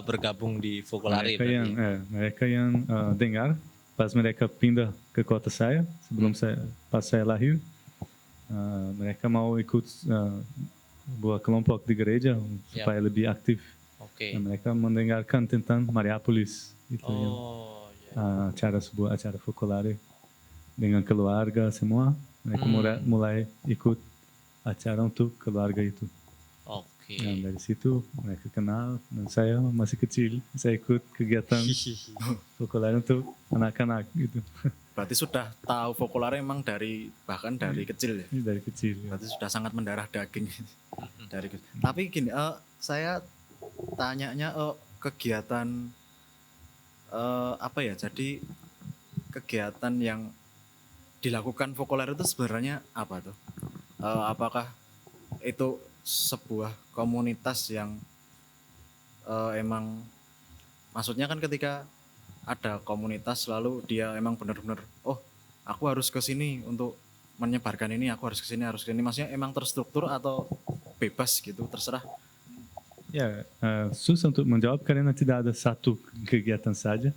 S2: bergabung di Focolare berarti.
S1: Mereka yang dengar pas mereka pindah ke kota saya, pas saya lahir, mereka mau ikut buat kelompok di gereja supaya lebih aktif.
S2: Oke.
S1: Dan mereka mendengarkan tentang Mariapolis, itu yang sebuah acara Focolare dengan keluarga semua. Mereka mulai ikut acara untuk keluarga itu.
S2: Oke.
S1: Dan dari situ mereka kenal, dan saya masih kecil, saya ikut kegiatan Focolare untuk anak-anak gitu.
S4: Berarti sudah tahu Focolare emang bahkan dari kecil ya.
S1: Dari kecil.
S4: Berarti sudah sangat mendarah daging dari kecil. Tapi gini, saya tanyanya kegiatan apa ya? Jadi kegiatan yang dilakukan Focolare itu sebenarnya apa tuh? Apakah itu sebuah komunitas yang emang maksudnya kan ketika ada komunitas lalu dia emang benar-benar aku harus ke sini untuk menyebarkan ini, aku harus ke sini, maksudnya emang terstruktur atau bebas gitu, terserah.
S1: Ya, susah untuk menjawab karena tidak ada satu kegiatan saja.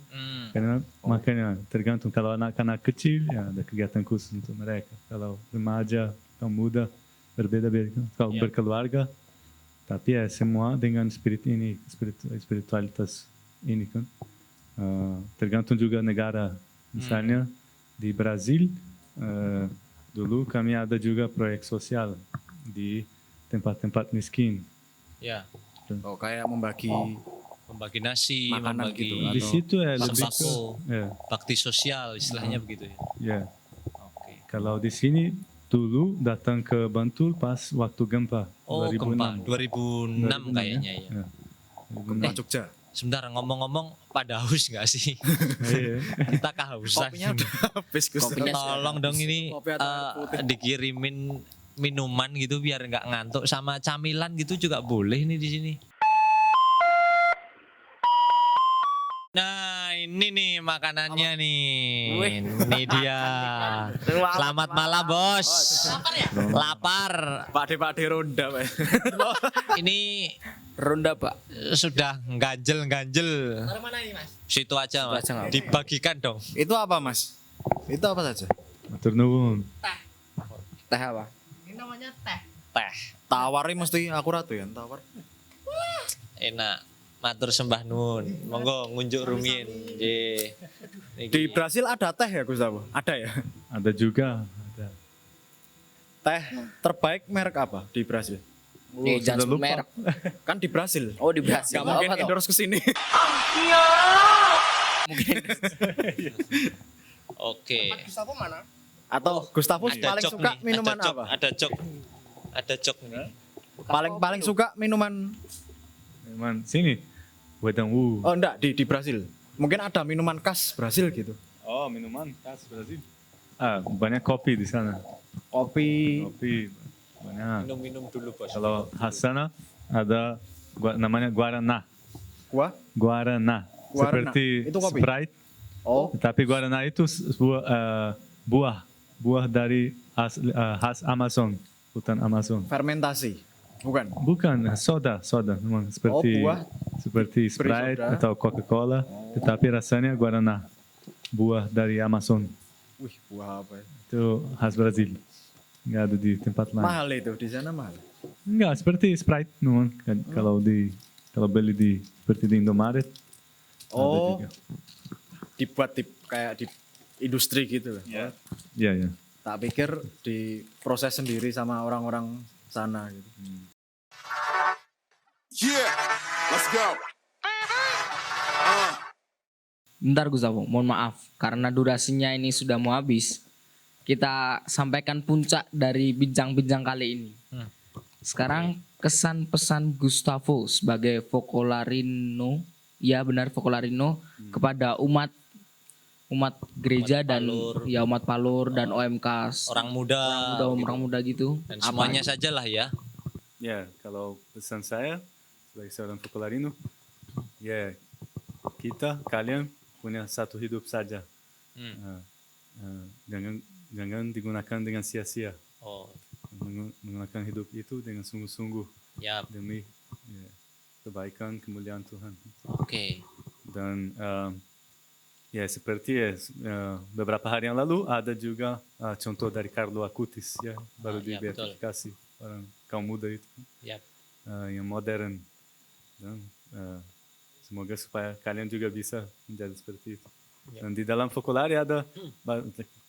S1: Karena makanya tergantung, kalau anak-anak kecil ya ada kegiatan khusus untuk mereka. Kalau remaja, kalau muda berbeda-beda. Kalau berkeluarga, tapi ya semua dengan spiritualitas ini kan. Tergantung juga negara. Misalnya di Brasil, dulu kami ada juga proyek sosial di tempat-tempat miskin.
S2: Ya.
S4: Kayak membagi
S2: nasi,
S4: makanan
S2: membagi
S4: gitu.
S1: Di situ ya lebih ke
S2: bakti sosial istilahnya begitu ya.
S1: Ya.
S2: Oke.
S1: Kalau di sini dulu datang ke Bantul pas waktu gempa.
S2: Oh,
S1: 2006.
S2: gempa 2006 kayaknya ya.
S4: Gempa Jogja.
S2: Sebentar, ngomong-ngomong pada haus nggak sih?
S1: Iya.
S2: Kita kehausan.
S4: Kopinya udah habis Gus.
S2: Tolong dong ini
S4: Kopi atau air putih.
S2: dikirimin minuman gitu biar nggak ngantuk, sama camilan gitu juga boleh nih di sini. Nah ini nih makanannya nih. Ini dia. Selamat malam bos. Lapar.
S4: Pak De ronda, Pak.
S2: Ini
S3: Ronda, Pak.
S2: sudah ganjel.
S3: Mana ini, Mas?
S2: Situ aja mas.
S3: aja, nggak
S2: Dibagikan dong.
S4: Itu apa, Mas? Itu apa saja?
S1: Matur nuwun.
S3: Teh apa?
S5: Ini namanya teh.
S2: Teh.
S4: Tawarnya mesti akurat tuh ya, tawar.
S2: Enak. Matur sembah nuwun. Monggo ngunjuk rumiyin. Nggih.
S4: Di Brasil ada teh ya, Gustavo? Ada ya?
S1: Ada juga. Ada.
S4: Teh terbaik merek apa di Brasil?
S3: Nih, jangan sebut merek.
S4: Kan di Brasil.
S3: Oh, di Brasil.
S4: Gak mungkin
S3: Apa tuh?
S4: endorse ke sini.
S3: Mungkin.
S2: Oke.
S5: Gustavo mana?
S4: Atau Gustavo
S2: Ada
S4: paling
S2: jok
S4: suka
S2: nih,
S4: minuman
S2: ada jok,
S4: apa?
S2: Ada jok nih.
S4: Paling suka minuman
S1: Memang sini. Wedang Wu.
S4: oh enggak di Brasil. Mungkin ada minuman khas Brasil gitu.
S1: Oh, minuman khas Brazil. Banyak kopi di sana.
S4: Kopi.
S1: Kopi banyak.
S2: Minum dulu bos.
S1: Kalau khas sana ada namanya Guaraná.
S4: Kuah?
S1: Guaraná.
S4: Guaraná.
S1: Seperti
S4: Itu kopi?
S1: Sprite.
S4: Oh,
S1: Tapi Guaraná itu sebuah buah dari khas Amazon, hutan Amazon.
S4: fermentasi. Bukan.
S1: Bukan soda, memang seperti
S4: buah.
S1: seperti Sprite
S4: soda.
S1: atau Coca-Cola, tetapi rasanya Guaraná, buah dari Amazon.
S4: Wih, buah apa ya?
S1: Itu khas Brazil. Nggak ada di tempat lain.
S4: Mahal itu di sana mahal.
S1: Enggak, seperti Sprite memang. Kalau beli seperti di Indomaret. ada
S4: Oh,
S1: juga.
S4: dibuat kayak di industri gitu loh.
S1: Iya, ya.
S4: Tak pikir diproses sendiri sama orang-orang sana gitu.
S6: Yeah, let's go.
S3: Bentar Gustavo, mohon maaf karena durasinya ini sudah mau habis. Kita sampaikan puncak dari bincang-bincang kali ini. Sekarang kesan pesan Gustavo sebagai Focolarino, ya benar Focolarino, kepada umat gereja dan
S2: Palur.
S3: ya umat Palur dan OMK
S2: Orang muda.
S3: orang muda gitu.
S2: Dan semuanya sajalah ya.
S1: Ya, kalau pesan saya sebagai seorang Focolarino, ya kalian punya satu hidup saja. Jangan digunakan dengan sia-sia.
S2: Oh,
S1: Menggunakan hidup itu dengan sungguh-sungguh
S2: ya,
S1: demi kebaikan kemuliaan Tuhan.
S2: oke.
S1: Dan ya seperti beberapa hari yang lalu ada juga contoh dari Carlo Acutis ya baru
S2: ya,
S1: dibeatifikasi orang kaum muda itu
S2: Ya,
S1: yang modern. Dan semoga supaya kalian juga bisa menjadi seperti itu.
S2: Ya.
S1: Dan di dalam Focolare ada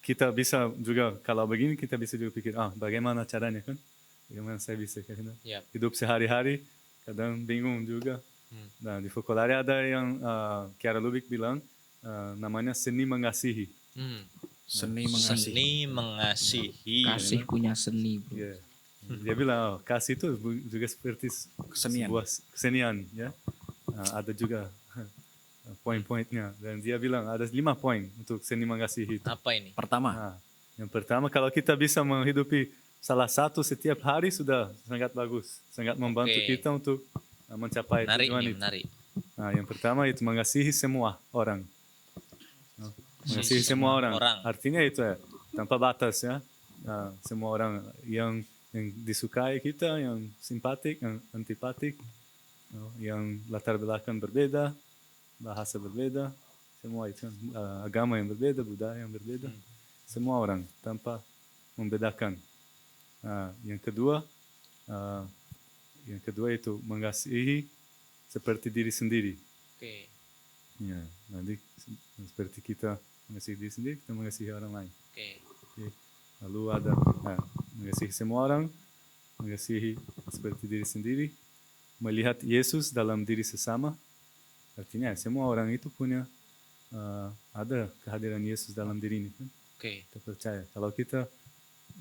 S1: kita bisa juga kalau begini kita bisa juga pikir bagaimana caranya kan? Bagaimana saya bisa karena
S2: ya,
S1: hidup sehari-hari kadang bingung juga. Nah di Focolare ada yang Kiara Lubik bilang namanya seni mengasihi.
S4: Seni mengasihi.
S2: Seni mengasihi.
S3: Kasih punya seni, bro.
S1: Yeah. Dia bilang kasih itu juga seperti
S4: Kesenian.
S1: sebuah kesenian ya. Ada juga poin-poinnya dan dia bilang ada 5 poin untuk seni mengasihi itu.
S2: Apa ini?
S4: Pertama,
S1: Yang pertama kalau kita bisa menghidupi salah satu setiap hari sudah sangat bagus, sangat membantu
S2: Oke.
S1: kita untuk mencapai
S2: Menarik
S1: tujuan
S2: nih,
S1: itu.
S2: menarik.
S1: Nah, yang pertama itu mengasihi semua orang. Mengasihi semua orang. Artinya itu ya, tanpa batas ya. Semua orang yang disukai kita, yang simpatik, yang antipatik, yang latar belakang berbeda, bahasa berbeda, semua itu agama yang berbeda, budaya yang berbeda, semua orang tanpa membedakan. Yang kedua itu mengasihi seperti diri sendiri.
S2: Oke.
S1: Ya, nanti seperti kita mengasihi diri sendiri, kita mengasihi orang lain.
S2: Oke.
S1: Lalu ada mengasihi semua orang, mengasihi seperti diri sendiri, melihat Yesus dalam diri sesama. Artinya semua orang itu punya ada kehadiran Yesus dalam diri ini. Kan?
S2: Oke.
S1: Kita percaya. Kalau kita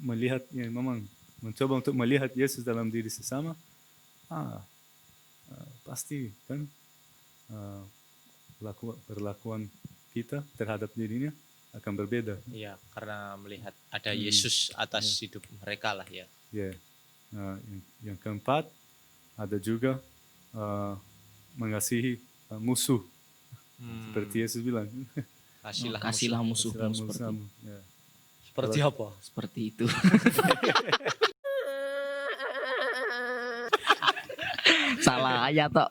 S1: melihat, ya memang mencoba untuk melihat Yesus dalam diri sesama, pasti kan perlakuan kita terhadap dirinya akan berbeda.
S2: Iya, karena melihat ada Yesus atas hidup mereka lah ya.
S1: Ya. Yang keempat ada juga mengasihi musuh. Seperti Yesus bilang.
S2: Kasihlah musuh.
S3: Kasihlah musuhmu seperti,
S1: Ya.
S2: Seperti apa?
S3: seperti itu. Salah ayat tok.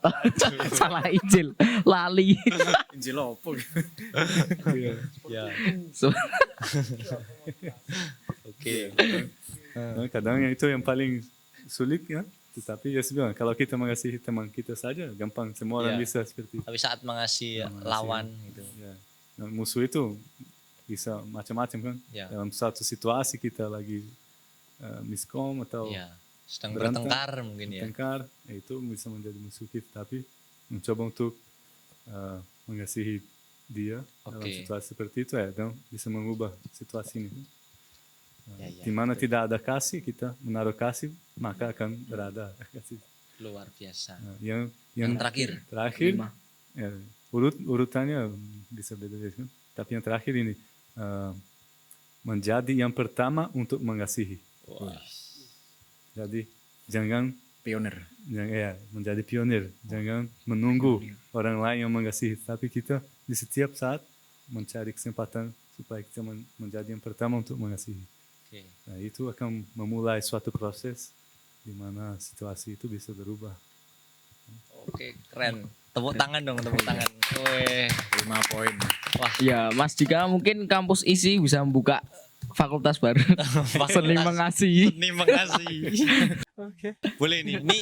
S3: Salah Injil. Lali.
S4: Injil opo?
S2: Ya.
S3: So,
S2: Oke.
S1: Kadang yang itu yang paling sulit ya. Tetapi Yesus bilang kalau kita mengasihi teman kita saja gampang, semua orang
S2: Ya.
S1: bisa seperti itu.
S2: Tapi saat mengasihi lawan gitu.
S1: Ya. Nah, musuh itu bisa macam-macam kan.
S2: Ya.
S1: Dalam satu situasi kita lagi miskom atau
S2: Ya. Sedang
S1: berantem,
S2: bertengkar mungkin ya.
S1: bertengkar, itu bisa menjadi musuh kita. Tapi mencoba untuk mengasihi dia dalam
S2: Oke.
S1: situasi seperti itu ya, dan bisa mengubah situasi ini.
S2: Ya, ya,
S1: Di mana tidak ada kasih, kita menaruh kasih, maka akan berada kasih.
S2: Luar biasa.
S1: Nah,
S2: Yang terakhir.
S1: terakhir
S3: Lima.
S1: ya, urutannya bisa beda-beda kan? Tapi yang terakhir ini menjadi yang pertama untuk mengasihi.
S2: Wah.
S1: Jadi jangan
S4: Pionir.
S1: menjadi pionir, jangan menunggu orang lain yang mengasihi, tapi kita di setiap saat mencari kesempatan supaya kita menjadi yang pertama untuk mengasihi.
S2: Oke.
S1: Nah, itu akan memulai suatu proses di mana situasi itu bisa berubah.
S2: Oke, keren. Tepuk tangan dong, tepuk tangan. Weh.
S4: 5 poin.
S2: Wah,
S3: ya Mas Jika mungkin kampus isi bisa membuka fakultas baru. Seni mengasihi.
S2: Seni mengasihi. Oke. Boleh nih. Ini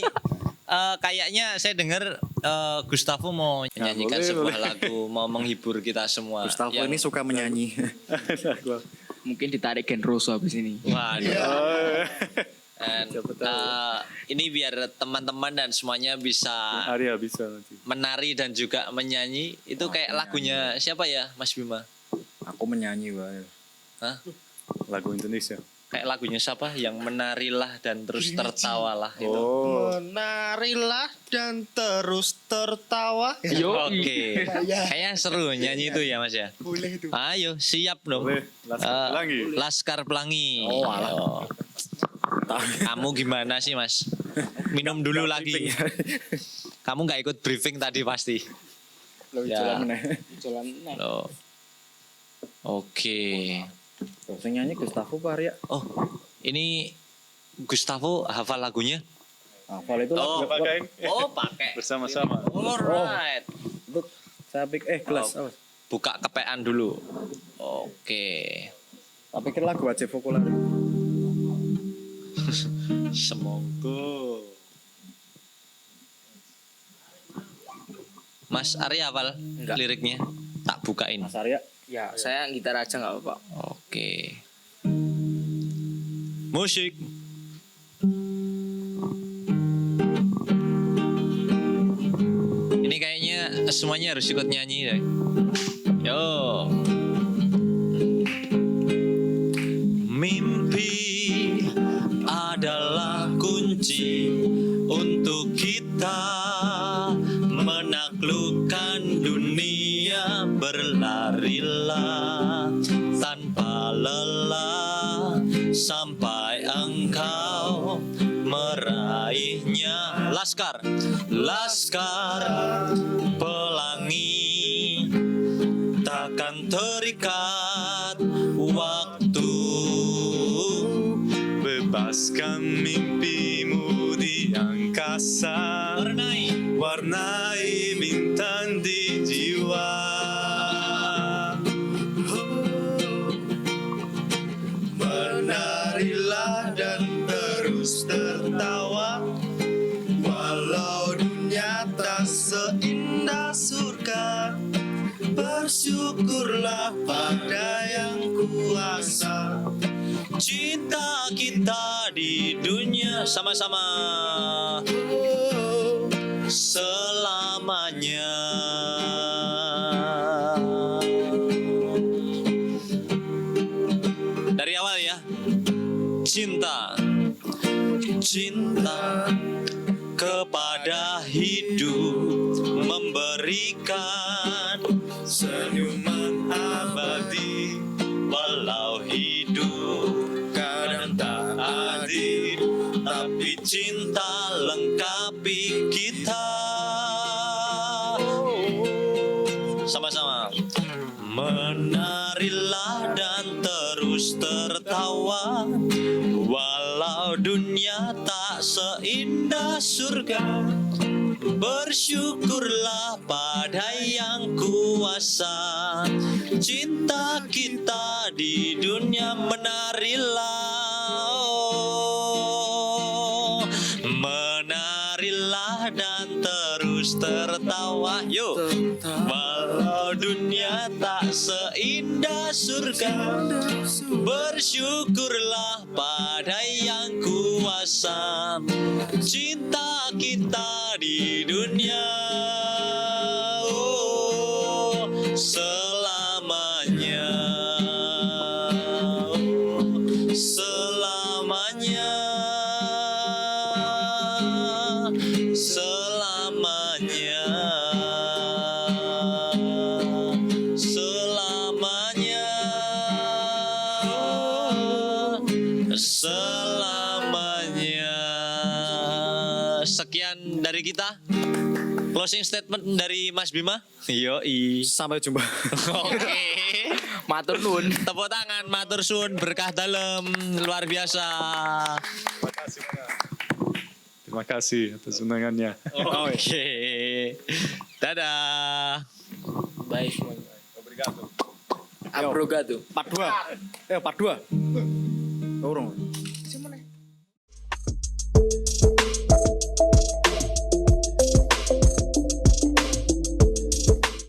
S2: kayaknya saya dengar Gustavo mau menyanyikan
S1: boleh,
S2: sebuah lagu, mau menghibur kita semua.
S4: Gustavo
S2: Yang-
S4: ini suka menyanyi.
S3: Mungkin ditarik Genroso habis ini.
S2: Waduh. Dan, ini biar teman-teman dan semuanya bisa
S1: Arya bisa nanti.
S2: menari dan juga menyanyi. Itu kayak lagunya siapa ya, Mas Bima?
S4: Aku menyanyi, Pak.
S2: Hah?
S1: Lagu Indonesia.
S2: Kayak lagunya siapa? Yang menarilah dan terus tertawalah itu.
S1: Oh,
S5: Menarilah dan terus tertawa.
S2: Oke. Kayaknya seru nyanyi itu ya Mas ya.
S5: Boleh itu.
S2: Ayo siap dong.
S1: boleh.
S2: Laskar Pelangi.
S4: Oh, alah.
S2: Ayo. Kamu gimana sih Mas? Minum dulu lagi. Kamu nggak ikut briefing tadi pasti.
S3: Ya.
S4: Jalan meneh.
S3: Jalan meneh.
S2: Loh. Oke.
S4: Tuh, sing nyanyi Gustavo Pak Arya.
S2: Oh, ini Gustavo hafal lagunya?
S4: Hafal itu
S2: Oh,
S4: lagu.
S2: Oh, pakai.
S1: Bersama-sama.
S2: Alright.
S4: Untuk saya pikir gelas.
S2: Oh.
S4: Awas.
S2: Buka kepean dulu. Oke.
S4: Tak pikir lagu wajib populer.
S2: Semongko. Mas Arya hafal
S3: Enggak.
S2: liriknya? Tak bukain.
S4: Mas Arya.
S3: Ya, saya gitar aja nggak apa-apa.
S2: Oke. Musik. Ini kayaknya semuanya harus ikut nyanyi deh. Yo. Mimpi adalah kunci untuk kita menaklukkan dunia. Berlarilah tanpa lelah sampai engkau meraihnya. Laskar, laskar pelangi takkan terikat waktu.
S1: Bebaskan mimpimu di angkasa, warnai bintang di jiwa. Menarilah dan terus tertawa, walau dunia tak seindah surga. Bersyukurlah pada yang kuasa.
S2: Cinta kita di dunia sama-sama selamanya. Dari awal ya. Cinta, cinta kepada hidup, memberikan
S1: Senyuman abadi,
S2: walau hidup kadang tak adil, tapi cinta lengkapi kita. Sama-sama. Menarilah dan terus tertawa, walau dunia tak seindah surga. Bersyukurlah pada yang kuasa. Cinta kita di dunia menarilah, oh, menarilah dan terus tertawa. Yuk, walau dunia tak seindah surga. Bersyukurlah pada yang kuasa. Cinta kita di dunia, oh, selamanya, oh, selamanya, selamanya, selamanya, selamanya. Sekian dari kita. Closing statement dari Mas Bima. Yoi.
S4: Sampai jumpa.
S2: Oke.
S3: Matur nuwun.
S2: Tepuk tangan, matur suwun, berkah dalam, luar biasa.
S1: Terima kasih atas undangannya.
S2: Oke. Dadah.
S3: Baik semuanya.
S1: Obrigado.
S3: Abrogado.
S4: Part 2. Part 2. Urung.